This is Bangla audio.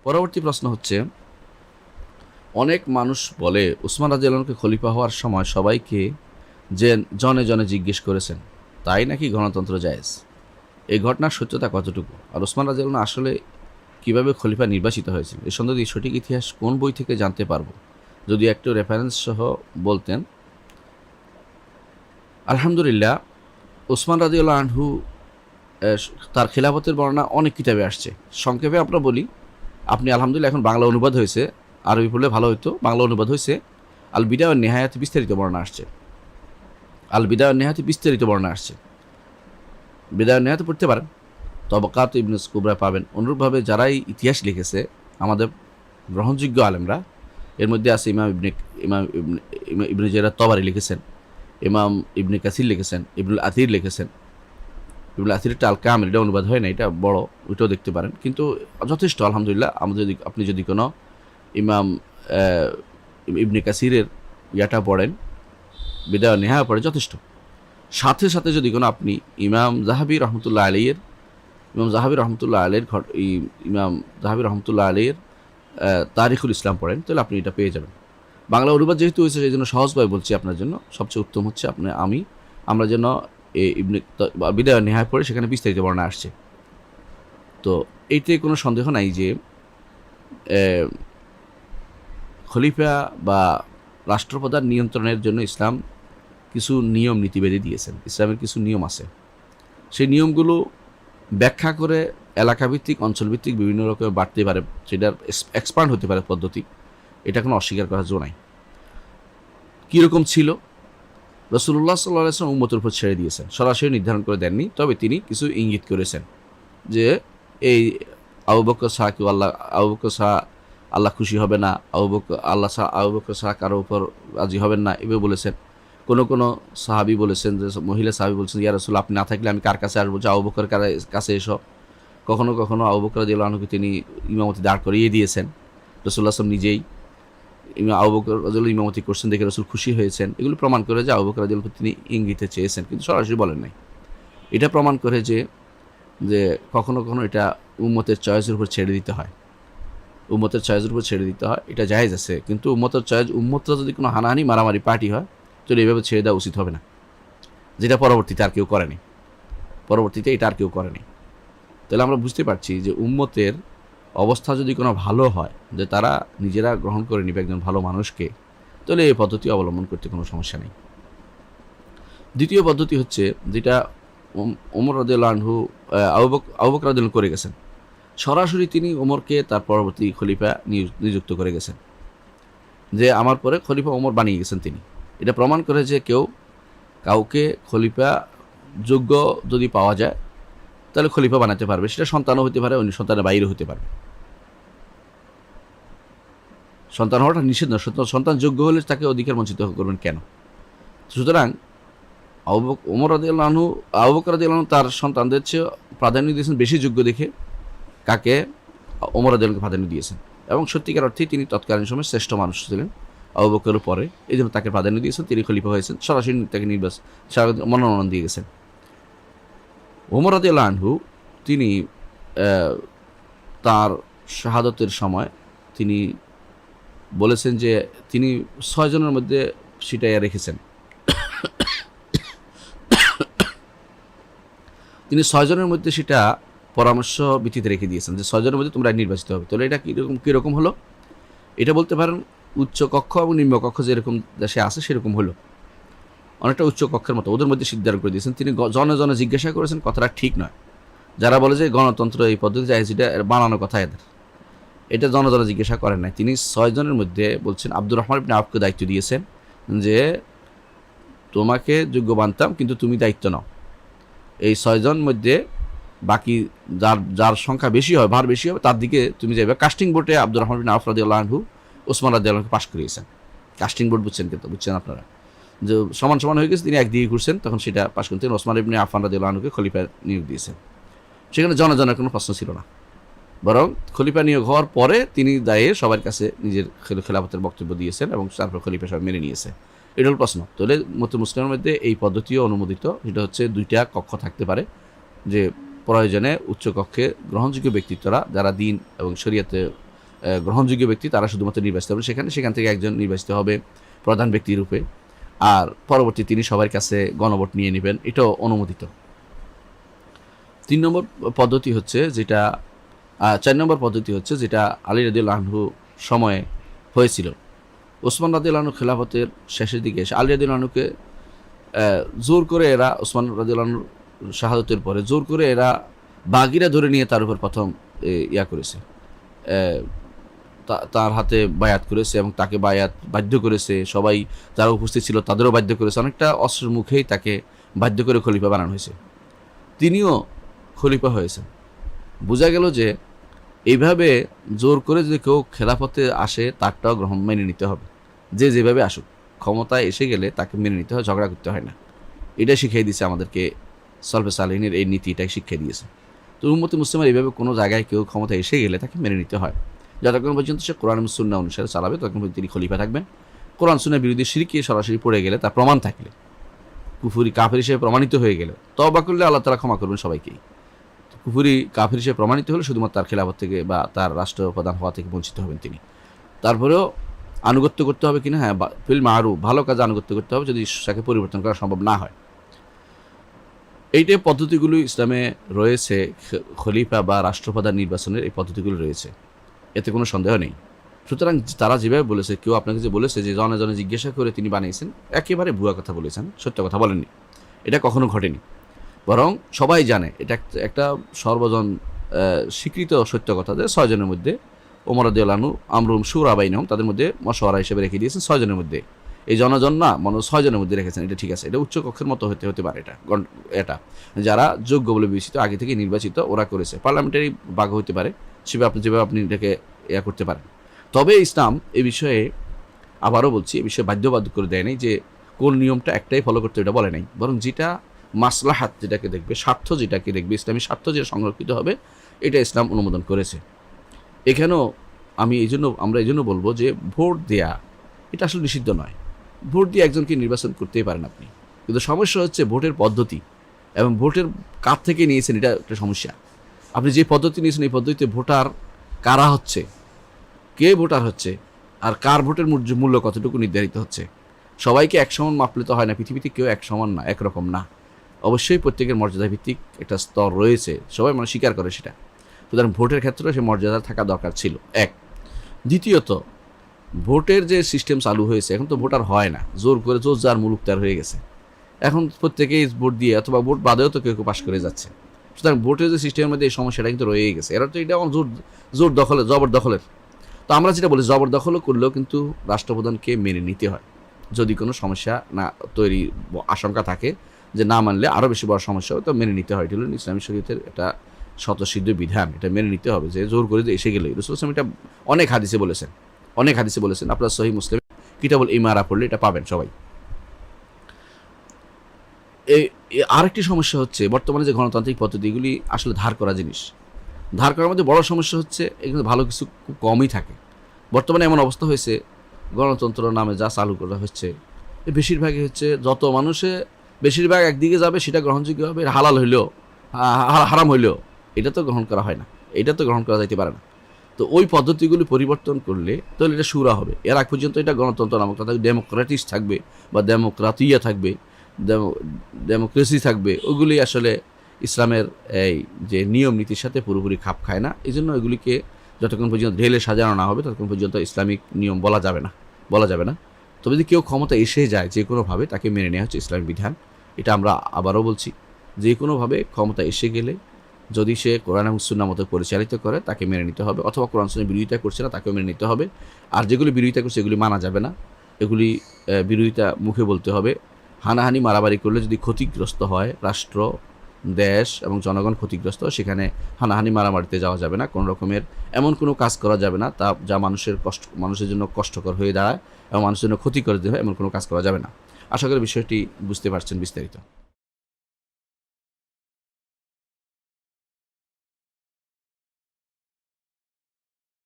পরবর্তী প্রশ্ন হচ্ছে, অনেক মানুষ বলে উসমান রাদিয়াল্লাহু আনহুকে খলিফা হওয়ার সময় সবাইকে যে জনে জনে জিজ্ঞেস করেছেন, তাই নাকি গণতন্ত্র জায়েজ? এই ঘটনার সত্যতা কতটুকু? আর উসমান রাদিয়াল্লাহু আনহু আসলে কিভাবে খলিফা নির্বাচিত হয়েছিল এ সম্বন্ধে সঠিক ইতিহাস কোন বই থেকে জানতে পারবো? যদি একটু রেফারেন্স সহ বলতেন। আলহামদুলিল্লাহ, উসমান রাদিয়াল্লাহু আনহু তার খেলাফতের বর্ণনা অনেক কিতাবে আসছে। সংক্ষেপে আমরা বলি, আপনি আলহামদুলিল্লাহ এখন বাংলা অনুবাদ হয়েছে, আরবি পড়লে ভালো হতো, বাংলা অনুবাদ হয়েছে। আল বিদায় ওয়ান নিহায়াতে বিস্তারিত বর্ণনা আসছে। আল বিদায় ওয়ান নিহায়াতে বিস্তারিত বর্ণনা আসছে। বিদায় ওয়ান নিহায়াতে পড়তে পারেন, তবকাত ইবনে কুবরা পাবেন। অনুরূপভাবে যারাই ইতিহাস লিখেছে আমাদের গ্রহণযোগ্য আলেমরা, এর মধ্যে আছে ইমাম ইবনে ইমাম ইবনে ইবনে জারির তবারি লিখেছেন, ইমাম ইবনে কাসির লিখেছেন, ইবনুল আতির লিখেছেন। ইবনুল আতিরটা আল কামিল, এটা অনুবাদ হয় না, এটা বড়, ওইটাও দেখতে পারেন। কিন্তু যথেষ্ট আলহামদুলিল্লাহ। আমাদের যদি আপনি যদি কোনো ইমাম ইবনে কাসিরের ইয়াটা পড়েন, বিদায় নেহা পড়ে, যথেষ্ট। সাথে সাথে যদি কোনো আপনি ইমাম জাহাবি রহমতুল্লাহ আলাইয়ের ইমাম জাহাবি রহমতুল্লাহ আলাইয়ের ইমাম জাহাবি রহমতুল্লাহ আলাইয়ের তারিখুল ইসলাম পড়েন, তাহলে আপনি এটা পেয়ে যাবেন। বাংলা অনুবাদ যেহেতু হয়েছে সেই জন্য সহজভাবে বলছি আপনার জন্য, সবচেয়ে উত্তম হচ্ছে আমরা যেন ইবনে বিদায় নেহায় পড়ে, সেখানে বিস্তারিত বর্ণনা আসছে। তো এইতে কোনো সন্দেহ নাই যে খলিফা বা রাষ্ট্রপ্রধান নিয়ন্ত্রণের জন্য ইসলাম কিছু নিয়ম নীতি বেঁধে দিয়েছেন। ইসলামের কিছু নিয়ম আছে, সেই নিয়মগুলো ব্যাখ্যা করে এলাকাভিত্তিক, অঞ্চলভিত্তিক বিভিন্ন রকমের বাড়তে পারে, সেটার এক্সপান্ড হতে পারে পদ্ধতি। এটা কোনো অস্বীকার করার জো নাই। কীরকম ছিল? রাসূলুল্লাহ সাল্লাল্লাহু আলাইহি ওয়াসাল্লাম উম্মতের উপর ছেড়ে দিয়েছেন, সরাসরি নির্ধারণ করে দেননি, তবে তিনি কিছু ইঙ্গিত করেছেন যে এই আবু বকর ছাড়া কেউ আবু বকর ছাড়া আল্লাহ খুশি হবে না, আবু বকর ছাড়া কারো উপর রাজি হবেন না, এভাবে বলেছেন। কোনো সাহাবী বলেছেন, যে মহিলা সাহাবী বলছেন, ইয়া রাসূল, আপনি না থাকলে আমি কার কাছে আসবো? যে আবু বকরের কাছে এসো। কখনো আবু বকর রাদিয়াল্লাহু আনহুকে তিনি ইমামতি দাঁড় করিয়ে দিয়েছেন। রাসূলুল্লাহ সাল্লাল্লাহু আলাইহি ওয়াসাল্লাম নিজেই আবু বকর রাদিয়াল্লাহু ইমামতি করছেন দেখে রাসূল খুশি হয়েছেন। এগুলো প্রমাণ করে যে আবু বকর রাদিয়াল্লাহু তিনি ইঙ্গিতে চেয়েছেন, কিন্তু সরাসরি বলেন নাই। এটা প্রমাণ করে যে যে কখনো এটা উম্মতের চয়েসের উপর ছেড়ে দিতে হয়। এটা জায়েজ আছে, কিন্তু উম্মতরা যদি কোনো হানাহানি মারামারি পার্টি হয়, তাহলে এইভাবে ছেড়ে দেওয়া উচিত হবে না, যেটা পরবর্তীতে এটা আর কেউ করেনি। তাহলে আমরা বুঝতে পারছি যে উম্মতের অবস্থা যদি কোনো ভালো হয়, যে তারা নিজেরা গ্রহণ করে নিবে একজন ভালো মানুষকে, তাহলে এই পদ্ধতি অবলম্বন করতে কোনো সমস্যা নেই। দ্বিতীয় পদ্ধতি হচ্ছে যেটা ওমর রাদিয়াল্লাহু আনহু আবু বকর রাদিয়াল্লাহু করে গেছেন, সরাসরি তিনি ওমরকে তার পরবর্তী খলিফা নিযুক্ত করে গেছেন, যে আমার পরে খলিফা ওমর বানিয়ে গেছেন তিনি। এটা প্রমাণ করে যে কাউকে খলিফা যোগ্য যদি পাওয়া যায়, তাহলে খলিফা বানাতে পারবে। সেটা সন্তানও হতে পারে, অন্য সন্তানের বাইরে হতে পারবে। সন্তান হওয়াটা নিষেধ নয়, সন্তান যোগ্য হলে তাকে অধিকার বঞ্চিত করবেন কেন? সুতরাং ওমর রাদিয়াল্লাহু আনহু, আবু বকর রাদিয়াল্লাহু আনহু তার সন্তানদের চেয়ে প্রাধান্য দিয়েছেন বেশি যোগ্য দেখে। কাকে? ওমর রাদিয়াল্লাহু প্রাধান্য দিয়েছেন, এবং সত্যিকার অর্থেই তিনি তৎকালীন সময় শ্রেষ্ঠ মানুষ ছিলেন আবু বকরের পরে, এই জন্য তাকে প্রাধান্য দিয়েছেন, তিনি খলিফা হয়েছেন, সরাসরি তাকে মনোনয়ন দিয়ে গেছেন। ওমর রাদিয়াল্লাহু আনহু তিনি তার শাহাদতের সময় তিনি বলেছেন যে তিনি 6 জনের মধ্যে সিটাইয়া রেখেছেন। তিনি 6 জনের মধ্যে সেটা পরামর্শ ভিত্তিতে রেখে দিয়েছেন যে 6 জনের মধ্যে তোমরা নির্বাচিত হবে। তাহলে এটা কীরকম হলো? এটা বলতে পারেন উচ্চ কক্ষ এবং নিম্ন কক্ষ যেরকম দেশে আছে সেরকম হলো, অনেকটা উচ্চ কক্ষের মতো ওদের মধ্যে সিদ্ধান্ত করে দিয়েছেন। তিনি জনে জনে জিজ্ঞাসা করেছেন, কথাটা ঠিক নয়। যারা বলে যে গণতন্ত্র এই পদ্ধতি জায়েজ, এটা বানানো কথা এদের, এটা জনে জনে জিজ্ঞাসা করেন নাই। তিনি 6 জনের মধ্যে বলছেন, আব্দুর রহমান ইবনে আওফকে দায়িত্ব দিয়েছেন যে তোমাকে যোগ্য মানতাম, কিন্তু তুমি দায়িত্ব নাও। এই 6 জন মধ্যে বাকি যার সংখ্যা বেশি হয়, ভার বেশি হবে, তার দিকে তুমি যাবে। কাস্টিং ভোটে আব্দুর রহমান ইবনে আওফ রাদিয়াল্লাহু আনহু ওসমান রাদিয়াল্লাহু আনহুকে পাশ করিয়েছেন। কাস্টিং ভোট বুঝছেন আপনারা, যে সমান সমান হয়ে গেছে, তিনি একদিকে ঘুরছেন, তখন সেটা পাশ করতেন। ওসমান ইবনে আফফান রাদিয়াল্লাহু আনহুকে খলিফা নিয়োগ দিয়েছেন। সেখানে জনজনের কোনো প্রশ্ন ছিল না, বরং খলিফা নিয়োগ হওয়ার পরে তিনি দায়ে সবার কাছে নিজের খেলাফতের বক্তব্য দিয়েছেন, এবং তারপর খলিফা সবাই মেনে নিয়েছে। এটা হল প্রশ্ন। তাহলে মুসলিমের মধ্যে এই পদ্ধতিও অনুমোদিত। এটা হচ্ছে 2টা কক্ষ থাকতে পারে, যে প্রয়োজনে উচ্চ কক্ষে গ্রহণযোগ্য ব্যক্তিত্বরা, যারা দিন এবং শরীয়তে গ্রহণযোগ্য ব্যক্তি তারা শুধুমাত্র নির্বাচিত হবে সেখান থেকে একজন নির্বাচিত হবে প্রধান ব্যক্তি রূপে, আর পরবর্তী তিনি সবার কাছে গণভোট নিয়ে নেবেন, এটাও অনুমোদিত। 3 নম্বর পদ্ধতি হচ্ছে যেটা 4 নম্বর পদ্ধতি হচ্ছে যেটা আলী রাদিয়াল্লাহু আনহু সময়ে হয়েছিল। ওসমান রাদিয়াল্লাহু আনহু খেলাফতের শেষের দিকে এসে আলী রাদিয়াল্লাহু আনহুকে জোর করে এরা, ওসমান রাদিয়াল্লাহু আনহুর শাহাদতের পরে জোর করে এরা বাগিরা ধরে নিয়ে তার উপর প্রথম করেছে, তার হাতে বায়াত করেছে এবং তাকে বাধ্য করেছে। সবাই যারা উপস্থিত ছিল তাদেরও বাধ্য করেছে, অনেকটা অস্ত্রের মুখেই তাকে বাধ্য করে খলিফা বানানো হয়েছে। তিনিও খলিফা হয়েছে। বোঝা গেল যে এইভাবে জোর করে যদি কেউ খেলাফতে আসে তারটাও মেনে নিতে হবে, যে যেভাবে আসুক ক্ষমতায় এসে গেলে তাকে মেনে নিতে হয়, ঝগড়া করতে হয় না। এটা শিখিয়ে দিয়েছে আমাদেরকে সলফে সালেহিনের এই নীতি, এটাই শিখিয়ে দিয়েছে। তো উম্মতে মুসলিমের এইভাবে কোনো জায়গায় কেউ ক্ষমতায় এসে গেলে তাকে মেনে নিতে হয়, যতক্ষণ পর্যন্ত সে কোরআন সুন্নাহ অনুসারে চালাবে ততক্ষণ পর্যন্ত তিনি খলিফা থাকবেন। কোরআন সুন্নাহর বিরুদ্ধে শিরকে সরাসরি পড়ে গেলে তার প্রমাণ থাকলে, কুফুরি কাফের হিসেবে প্রমাণিত হয়ে গেলে, তওবা করলে আল্লাহ তাআলা ক্ষমা করবেন সবাইকেই। কুফুরি কাফের হিসেবে প্রমাণিত হলে শুধুমাত্র তার খেলাফত থেকে বা তার রাষ্ট্রপ্রধান হওয়া থেকে বঞ্চিত হবেন তিনি। তারপরেও আনুগত্য করতে হবে কিনা, হ্যাঁ, ফিল মারুফ, ভালো কাজে আনুগত্য করতে হবে যদি তাকে পরিবর্তন করা সম্ভব না হয়। এইটাই পদ্ধতিগুলো ইসলামে রয়েছে, খলিফা বা রাষ্ট্রপ্রধান নির্বাচনের এই পদ্ধতিগুলো রয়েছে, এতে কোনো সন্দেহ নেই। সুতরাং তারা যেভাবে বলেছে, কেউ আপনাকে যে বলেছে যে জনে জনে জিজ্ঞাসা করে তিনি বানিয়েছেন, একেবারে ভুয়া কথা বলেছেন, সত্য কথা বলেননি। এটা কখনো ঘটেনি, বরং সবাই জানে এটা একটা সর্বজন স্বীকৃত সত্য কথা যে 6 জনের মধ্যে ওমর রাদিয়াল্লাহু আনহু আমরুম শুরা বাইনহুম, তাদের মধ্যে মশওয়ারা হিসেবে রেখে দিয়েছেন 6 জনের মধ্যে। এই জনজন না, 6 জনের মধ্যে রেখেছেন, এটা ঠিক আছে, এটা উচ্চ কক্ষের মতো হতে পারে। এটা যারা যোগ্য বলে বিবেচিত, আগে থেকে নির্বাচিত, ওরা করেছে। পার্লামেন্টারি ভাগ হতে পারে, যেভাবে আপনি এটাকে করতে পারেন। তবে ইসলাম এই বিষয়ে, আবারও বলছি, এই বিষয়ে বাধ্য করে দেয় নাই যে কোন নিয়মটা একটাই ফলো করতে, এটা বলে নাই, বরং যেটা মাসলাহাত যেটাকে দেখবে, স্বার্থ যেটাকে দেখবে, ইসলামী স্বার্থ যেটা সংরক্ষিত হবে, এটা ইসলাম অনুমোদন করেছে। এখানেও আমরা এই জন্য বলবো যে ভোট দেয়া এটা আসলে নিষিদ্ধ নয়। ভোট দিয়ে একজনকে নির্বাচন করতেই পারেন আপনি, কিন্তু সমস্যা হচ্ছে ভোটের পদ্ধতি এবং ভোটের কার থেকে নিয়েছেন, এটা একটা সমস্যা। আপনি যে পদ্ধতি নিয়েছেন এই পদ্ধতিতে ভোটার কারা হচ্ছে, কে ভোটার হচ্ছে, আর কার ভোটের মূল্য কতটুকু নির্ধারিত হচ্ছে। সবাইকে এক সমান মাপলে তো হয় না, পৃথিবীতে কেউ এক সমান না, একরকম না। অবশ্যই প্রত্যেকের মর্যাদা ভিত্তিক একটা স্তর রয়েছে, সবাই স্বীকার করে সেটা। সুতরাং ভোটের ক্ষেত্রে সে মর্যাদা থাকা দরকার ছিল, এক। দ্বিতীয়ত, ভোটের যে সিস্টেম চালু হয়েছে, এখন তো ভোটার হয় না, জোর যার মুলুক তার হয়ে গেছে। এখন প্রত্যেকেই ভোট দিয়ে অথবা ভোট বাদেও তো কেউ পাশ করে যাচ্ছে। সুতরাং ভোটের যে সিস্টেমের মধ্যে এই সমস্যাটা কিন্তু রয়েই গেছে। এরা তো এটা জোর জবরদখলের। তো আমরা যেটা বলি, জবরদখলও করলেও কিন্তু রাষ্ট্রপ্রধানকে মেনে নিতে হয়। যদি কোনো সমস্যা না আশঙ্কা থাকে যে না মানলে আরও বেশি বড় সমস্যা হবে, তো মেনে নিতে হয়। এটা হলো ইসলামী শরীয়তের একটা স্বতঃসিদ্ধ বিধান, এটা মেনে নিতে হবে যে জোর করে এসে গেলে। রাসূল সাল্লাল্লাহু আলাইহি ওয়াসাল্লাম এটা অনেক হাদিসে বলেছেন। আপনার সহিহ মুসলিম কিতাবুল ইমারা পড়লে এটা পাবেন সবাই। আরেকটি সমস্যা হচ্ছে, বর্তমানে যে গণতান্ত্রিক পদ্ধতিগুলি আসলে ধার করা জিনিস, ধার করার মধ্যে বড় সমস্যা হচ্ছে এগুলো ভালো কিছু খুব কমই থাকে। বর্তমানে এমন অবস্থা হয়েছে, গণতন্ত্র নামে যা চালু করা হচ্ছে বেশিরভাগই হচ্ছে, যত মানুষে বেশিরভাগ একদিকে যাবে সেটা গ্রহণযোগ্য হবে, হালাল হইলেও হারাম হইলেও এটা তো গ্রহণ করা হয় না, এটা তো গ্রহণ করা যাইতে পারে না। তো ওই পদ্ধতিগুলি পরিবর্তন করলে তাহলে এটা শুরা হবে। এর আগ পর্যন্ত এটা গণতন্ত্র নামক ডেমোক্রেটিস থাকবে বা ডেমোক্রাতিয়া থাকবে, ডেমোক্রেসি থাকবে, ওগুলি আসলে ইসলামের এই যে নিয়ম নীতির সাথে পুরোপুরি খাপ খায় না। এই জন্য এগুলিকে যতক্ষণ পর্যন্ত ঢেলে সাজানো না হবে ততক্ষণ পর্যন্ত ইসলামিক নিয়ম বলা যাবে না। তবে যদি কেউ ক্ষমতা এসে যায় যে কোনোভাবে, তাকে মেনে নেওয়া হচ্ছে ইসলামিক বিধান। এটা আমরা আবারও বলছি, যে কোনোভাবে ক্ষমতা এসে গেলে যদি সে কোরআন এবং সুন্নাহ মতো পরিচালিত করে তাকে মেনে নিতে হবে, অথবা কোরআন সুন্নাহর বিরোধিতা করছে না তাকেও মেনে নিতে হবে। আর যেগুলি বিরোধিতা করছে এগুলি মানা যাবে না, এগুলি বিরোধিতা মুখে বলতে হবে। হানাহানি মারামারি করলে যদি ক্ষতিগ্রস্ত হয় রাষ্ট্র, দেশ এবং জনগণ ক্ষতিগ্রস্ত, সেখানে হানাহানি মারামারিতে যাওয়া যাবে না। কোনো রকমের এমন কোনো কাজ করা যাবে না যা মানুষের জন্য কষ্টকর হয়ে দাঁড়ায় এবং মানুষের জন্য ক্ষতি করে দেয়, এমন কোনো কাজ করা যাবে না। আশা করি বিষয়টি বুঝতে পারছেন বিস্তারিত।